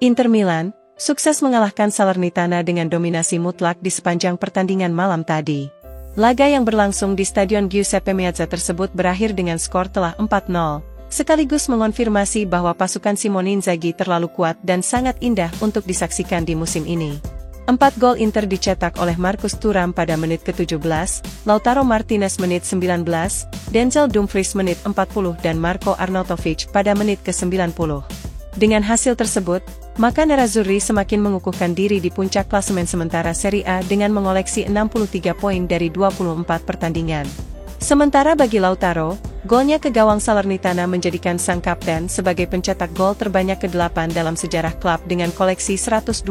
Inter Milan sukses mengalahkan Salernitana dengan dominasi mutlak di sepanjang pertandingan malam tadi. Laga yang berlangsung di Stadion Giuseppe Meazza tersebut berakhir dengan skor telak 4-0, sekaligus mengonfirmasi bahwa pasukan Simone Inzaghi terlalu kuat dan sangat indah untuk disaksikan di musim ini. 4 gol Inter dicetak oleh Marcus Thuram pada menit ke-17, Lautaro Martinez menit 19, Denzel Dumfries menit 40 dan Marko Arnautovic pada menit ke-90. Dengan hasil tersebut, maka Nerazzurri semakin mengukuhkan diri di puncak klasemen sementara Serie A dengan mengoleksi 63 poin dari 24 pertandingan. Sementara bagi Lautaro, golnya ke gawang Salernitana menjadikan sang kapten sebagai pencetak gol terbanyak ke-8 dalam sejarah klub dengan koleksi 125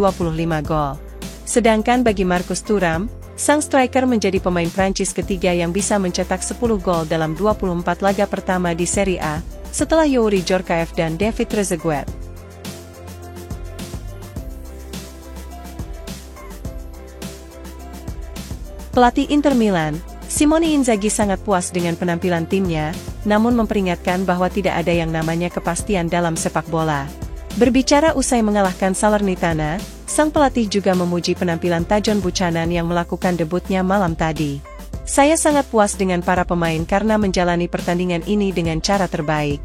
gol. Sedangkan bagi Marcus Thuram, sang striker menjadi pemain Prancis ketiga yang bisa mencetak 10 gol dalam 24 laga pertama di Serie A, setelah Youri Djorkaeff dan David Trezeguet. Pelatih Inter Milan, Simone Inzaghi sangat puas dengan penampilan timnya, namun memperingatkan bahwa tidak ada yang namanya kepastian dalam sepak bola. Berbicara usai mengalahkan Salernitana, sang pelatih juga memuji penampilan Tajon Buchanan yang melakukan debutnya malam tadi. "Saya sangat puas dengan para pemain karena menjalani pertandingan ini dengan cara terbaik,"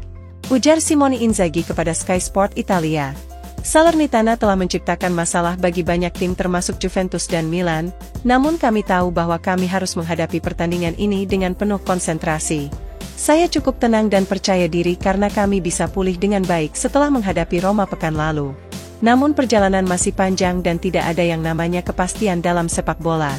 ujar Simone Inzaghi kepada Sky Sport Italia. "Salernitana telah menciptakan masalah bagi banyak tim termasuk Juventus dan Milan, namun kami tahu bahwa kami harus menghadapi pertandingan ini dengan penuh konsentrasi. Saya cukup tenang dan percaya diri karena kami bisa pulih dengan baik setelah menghadapi Roma pekan lalu. Namun perjalanan masih panjang dan tidak ada yang namanya kepastian dalam sepak bola.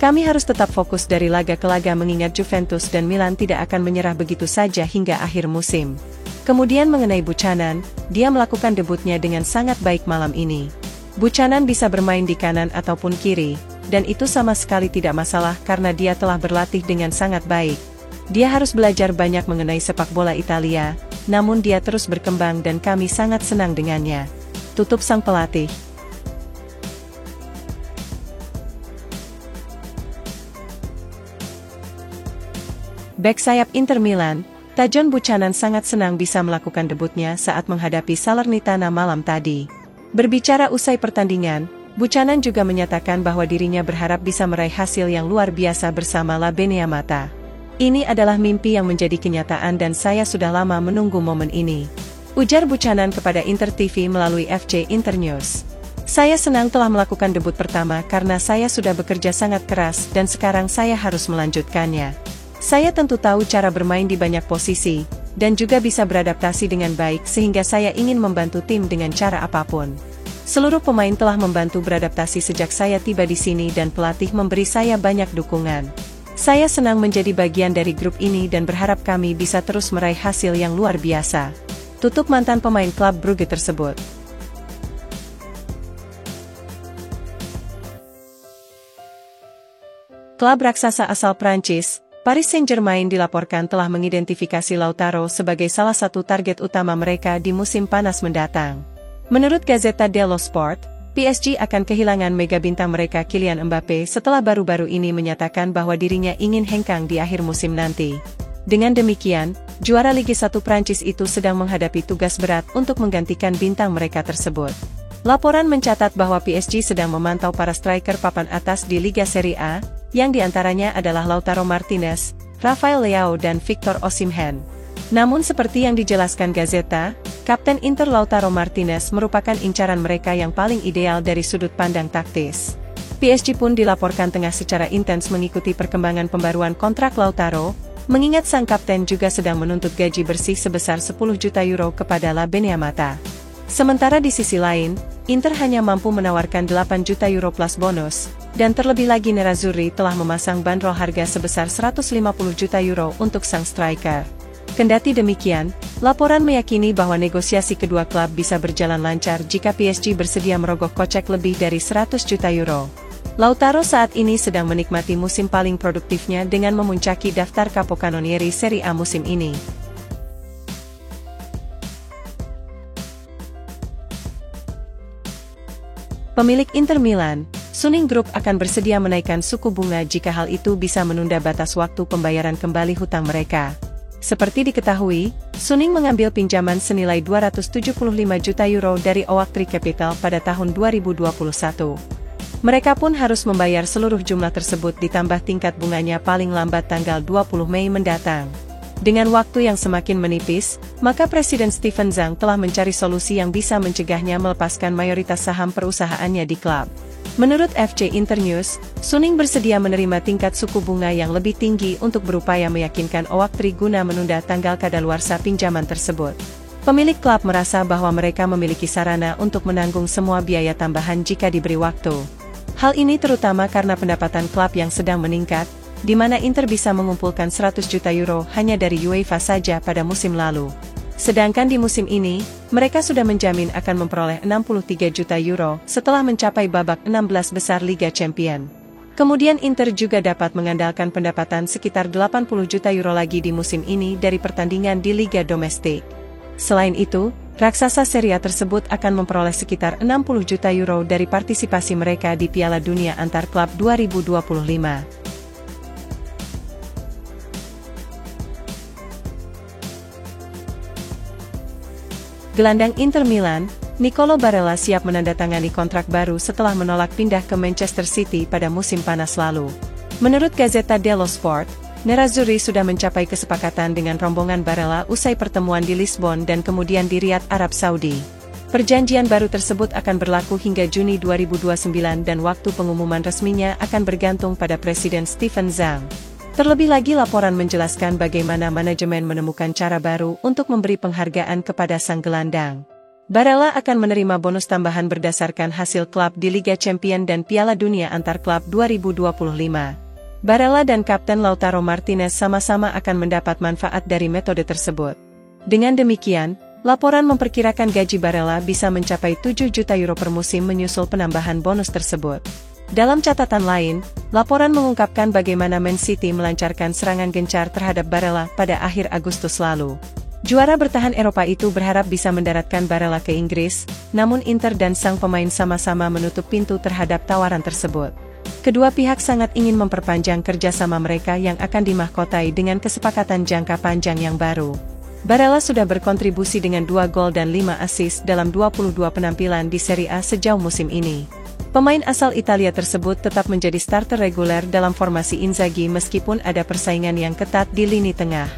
Kami harus tetap fokus dari laga ke laga mengingat Juventus dan Milan tidak akan menyerah begitu saja hingga akhir musim." Kemudian mengenai Buchanan, dia melakukan debutnya dengan sangat baik malam ini. Buchanan bisa bermain di kanan ataupun kiri, dan itu sama sekali tidak masalah karena dia telah berlatih dengan sangat baik. Dia harus belajar banyak mengenai sepak bola Italia, namun dia terus berkembang dan kami sangat senang dengannya, tutup sang pelatih. Bek sayap Inter Milan, Tajon Buchanan sangat senang bisa melakukan debutnya saat menghadapi Salernitana malam tadi. Berbicara usai pertandingan, Buchanan juga menyatakan bahwa dirinya berharap bisa meraih hasil yang luar biasa bersama La Beneamata. "Ini adalah mimpi yang menjadi kenyataan dan saya sudah lama menunggu momen ini," ujar Buchanan kepada Inter TV melalui FC Internews. "Saya senang telah melakukan debut pertama karena saya sudah bekerja sangat keras dan sekarang saya harus melanjutkannya. Saya tentu tahu cara bermain di banyak posisi, dan juga bisa beradaptasi dengan baik sehingga saya ingin membantu tim dengan cara apapun. Seluruh pemain telah membantu beradaptasi sejak saya tiba di sini dan pelatih memberi saya banyak dukungan. Saya senang menjadi bagian dari grup ini dan berharap kami bisa terus meraih hasil yang luar biasa," tutup mantan pemain klub Brugge tersebut. Klub raksasa asal Prancis, Paris Saint-Germain dilaporkan telah mengidentifikasi Lautaro sebagai salah satu target utama mereka di musim panas mendatang. Menurut Gazzetta dello Sport, PSG akan kehilangan mega bintang mereka Kylian Mbappe setelah baru-baru ini menyatakan bahwa dirinya ingin hengkang di akhir musim nanti. Dengan demikian, juara Liga 1 Prancis itu sedang menghadapi tugas berat untuk menggantikan bintang mereka tersebut. Laporan mencatat bahwa PSG sedang memantau para striker papan atas di Liga Serie A, yang diantaranya adalah Lautaro Martinez, Rafael Leao dan Victor Osimhen. Namun seperti yang dijelaskan Gazzetta, Kapten Inter Lautaro Martinez merupakan incaran mereka yang paling ideal dari sudut pandang taktis. PSG pun dilaporkan tengah secara intens mengikuti perkembangan pembaruan kontrak Lautaro, mengingat sang kapten juga sedang menuntut gaji bersih sebesar 10 juta euro kepada La Beneamata. Sementara di sisi lain, Inter hanya mampu menawarkan 8 juta euro plus bonus, dan terlebih lagi Nerazzurri telah memasang bandrol harga sebesar 150 juta euro untuk sang striker. Kendati demikian, laporan meyakini bahwa negosiasi kedua klub bisa berjalan lancar jika PSG bersedia merogoh kocek lebih dari 100 juta euro. Lautaro saat ini sedang menikmati musim paling produktifnya dengan memuncaki daftar Capocannonieri Serie A musim ini. Pemilik Inter Milan, Suning Group akan bersedia menaikkan suku bunga jika hal itu bisa menunda batas waktu pembayaran kembali hutang mereka. Seperti diketahui, Suning mengambil pinjaman senilai 275 juta euro dari Oaktree Capital pada tahun 2021. Mereka pun harus membayar seluruh jumlah tersebut ditambah tingkat bunganya paling lambat tanggal 20 Mei mendatang. Dengan waktu yang semakin menipis, maka Presiden Stephen Zhang telah mencari solusi yang bisa mencegahnya melepaskan mayoritas saham perusahaannya di klub. Menurut FC Internews, Suning bersedia menerima tingkat suku bunga yang lebih tinggi untuk berupaya meyakinkan Oaktree guna menunda tanggal kadaluarsa pinjaman tersebut. Pemilik klub merasa bahwa mereka memiliki sarana untuk menanggung semua biaya tambahan jika diberi waktu. Hal ini terutama karena pendapatan klub yang sedang meningkat, di mana Inter bisa mengumpulkan 100 juta euro hanya dari UEFA saja pada musim lalu. Sedangkan di musim ini, mereka sudah menjamin akan memperoleh 63 juta euro setelah mencapai babak 16 besar Liga Champions. Kemudian Inter juga dapat mengandalkan pendapatan sekitar 80 juta euro lagi di musim ini dari pertandingan di Liga Domestik. Selain itu, raksasa Serie A tersebut akan memperoleh sekitar 60 juta euro dari partisipasi mereka di Piala Dunia Antar Klub 2025. Gelandang Inter Milan, Nicolo Barella siap menandatangani kontrak baru setelah menolak pindah ke Manchester City pada musim panas lalu. Menurut Gazzetta dello Sport, Nerazzurri sudah mencapai kesepakatan dengan rombongan Barella usai pertemuan di Lisbon dan kemudian di Riyadh, Arab Saudi. Perjanjian baru tersebut akan berlaku hingga Juni 2029 dan waktu pengumuman resminya akan bergantung pada Presiden Stephen Zhang. Terlebih lagi laporan menjelaskan bagaimana manajemen menemukan cara baru untuk memberi penghargaan kepada sang gelandang. Barella akan menerima bonus tambahan berdasarkan hasil klub di Liga Champions dan Piala Dunia Antar Klub 2025. Barella dan Kapten Lautaro Martinez sama-sama akan mendapat manfaat dari metode tersebut. Dengan demikian, laporan memperkirakan gaji Barella bisa mencapai 7 juta euro per musim menyusul penambahan bonus tersebut. Dalam catatan lain, laporan mengungkapkan bagaimana Man City melancarkan serangan gencar terhadap Barella pada akhir Agustus lalu. Juara bertahan Eropa itu berharap bisa mendaratkan Barella ke Inggris, namun Inter dan sang pemain sama-sama menutup pintu terhadap tawaran tersebut. Kedua pihak sangat ingin memperpanjang kerjasama mereka yang akan dimahkotai dengan kesepakatan jangka panjang yang baru. Barella sudah berkontribusi dengan 2 gol dan 5 assist dalam 22 penampilan di Serie A sejauh musim ini. Pemain asal Italia tersebut tetap menjadi starter reguler dalam formasi Inzaghi meskipun ada persaingan yang ketat di lini tengah.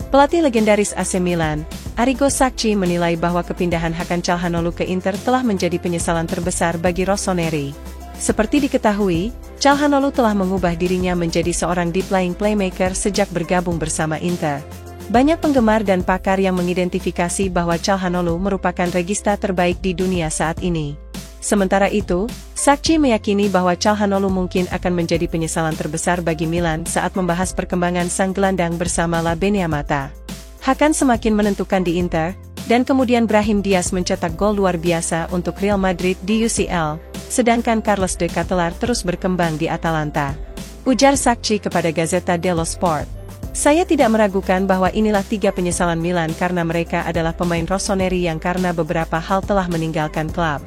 Pelatih legendaris AC Milan, Arrigo Sacchi menilai bahwa kepindahan Hakan Calhanoglu ke Inter telah menjadi penyesalan terbesar bagi Rossoneri. Seperti diketahui, Calhanoglu telah mengubah dirinya menjadi seorang deep lying playmaker sejak bergabung bersama Inter. Banyak penggemar dan pakar yang mengidentifikasi bahwa Calhanoglu merupakan regista terbaik di dunia saat ini. Sementara itu, Sacchi meyakini bahwa Calhanoglu mungkin akan menjadi penyesalan terbesar bagi Milan saat membahas perkembangan sang gelandang bersama La Beniamata. Hakan semakin menentukan di Inter, dan kemudian Brahim Diaz mencetak gol luar biasa untuk Real Madrid di UCL, sedangkan Carlos de Ketelaere terus berkembang di Atalanta. Ujar Sacchi kepada Gazzetta dello Sport. Saya tidak meragukan bahwa inilah 3 penyesalan Milan karena mereka adalah pemain Rossoneri yang karena beberapa hal telah meninggalkan klub.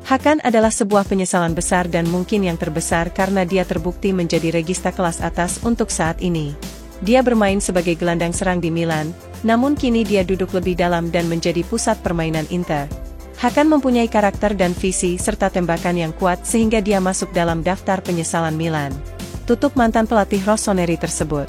Hakan adalah sebuah penyesalan besar dan mungkin yang terbesar karena dia terbukti menjadi regista kelas atas untuk saat ini. Dia bermain sebagai gelandang serang di Milan, namun kini dia duduk lebih dalam dan menjadi pusat permainan Inter. Hakan mempunyai karakter dan visi serta tembakan yang kuat sehingga dia masuk dalam daftar penyesalan Milan. Tutup mantan pelatih Rossoneri tersebut.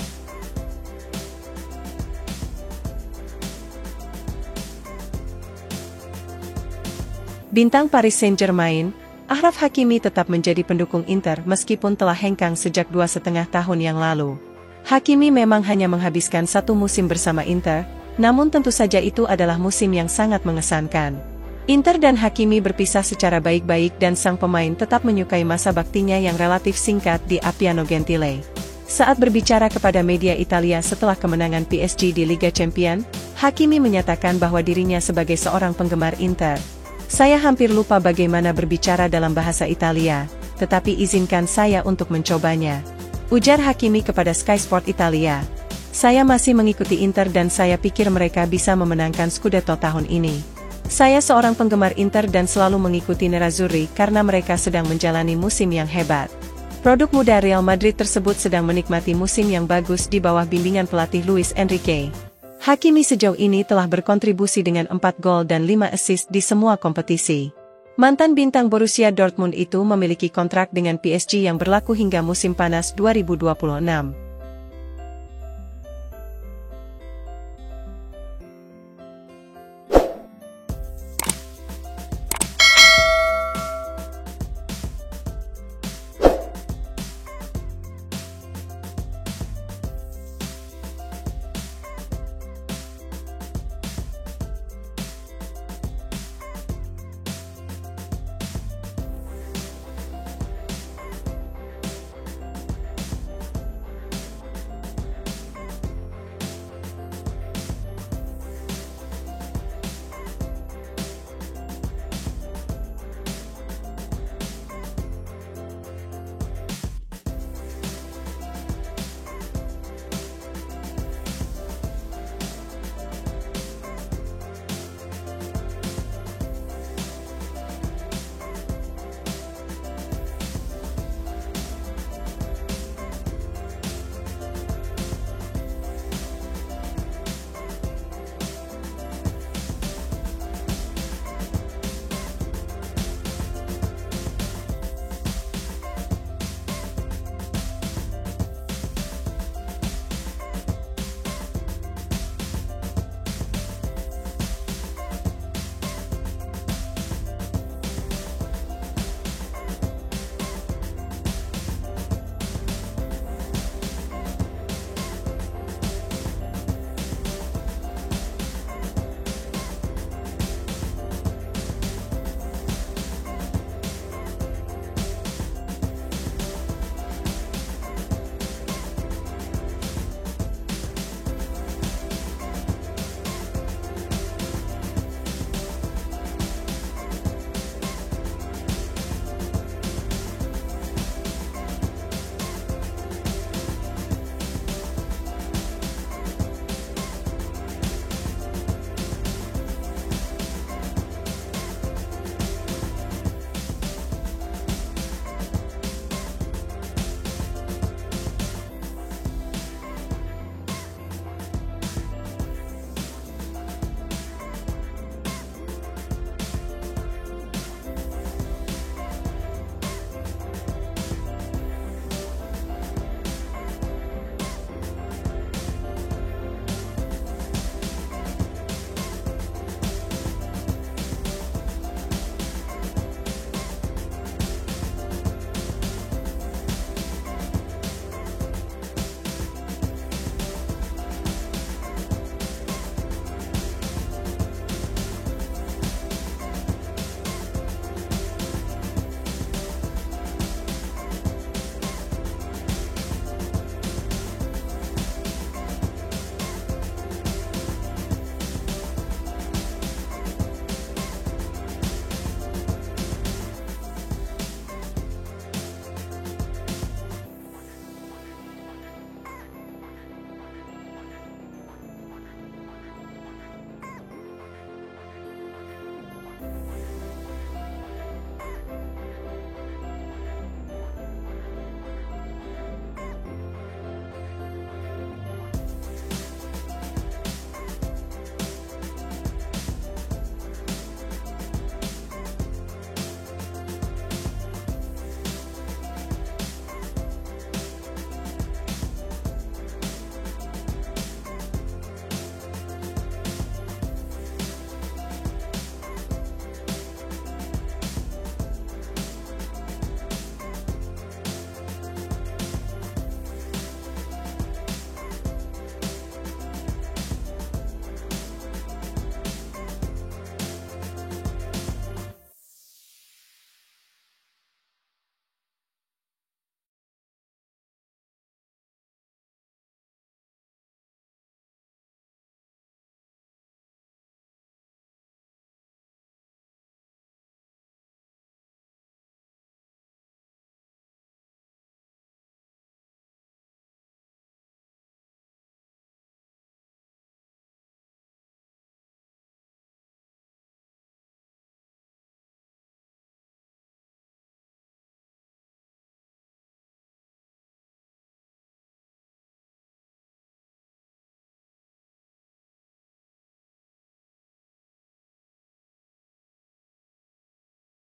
Bintang Paris Saint-Germain, Achraf Hakimi tetap menjadi pendukung Inter meskipun telah hengkang sejak 2,5 tahun yang lalu. Hakimi memang hanya menghabiskan 1 musim bersama Inter, namun tentu saja itu adalah musim yang sangat mengesankan. Inter dan Hakimi berpisah secara baik-baik dan sang pemain tetap menyukai masa baktinya yang relatif singkat di Appiano Gentile. Saat berbicara kepada media Italia setelah kemenangan PSG di Liga Champions, Hakimi menyatakan bahwa dirinya sebagai seorang penggemar Inter. Saya hampir lupa bagaimana berbicara dalam bahasa Italia, tetapi izinkan saya untuk mencobanya. Ujar Hakimi kepada Sky Sport Italia. Saya masih mengikuti Inter dan saya pikir mereka bisa memenangkan Scudetto tahun ini. Saya seorang penggemar Inter dan selalu mengikuti Nerazzurri karena mereka sedang menjalani musim yang hebat. Produk muda Real Madrid tersebut sedang menikmati musim yang bagus di bawah bimbingan pelatih Luis Enrique. Hakimi sejauh ini telah berkontribusi dengan 4 gol dan 5 assist di semua kompetisi. Mantan bintang Borussia Dortmund itu memiliki kontrak dengan PSG yang berlaku hingga musim panas 2026.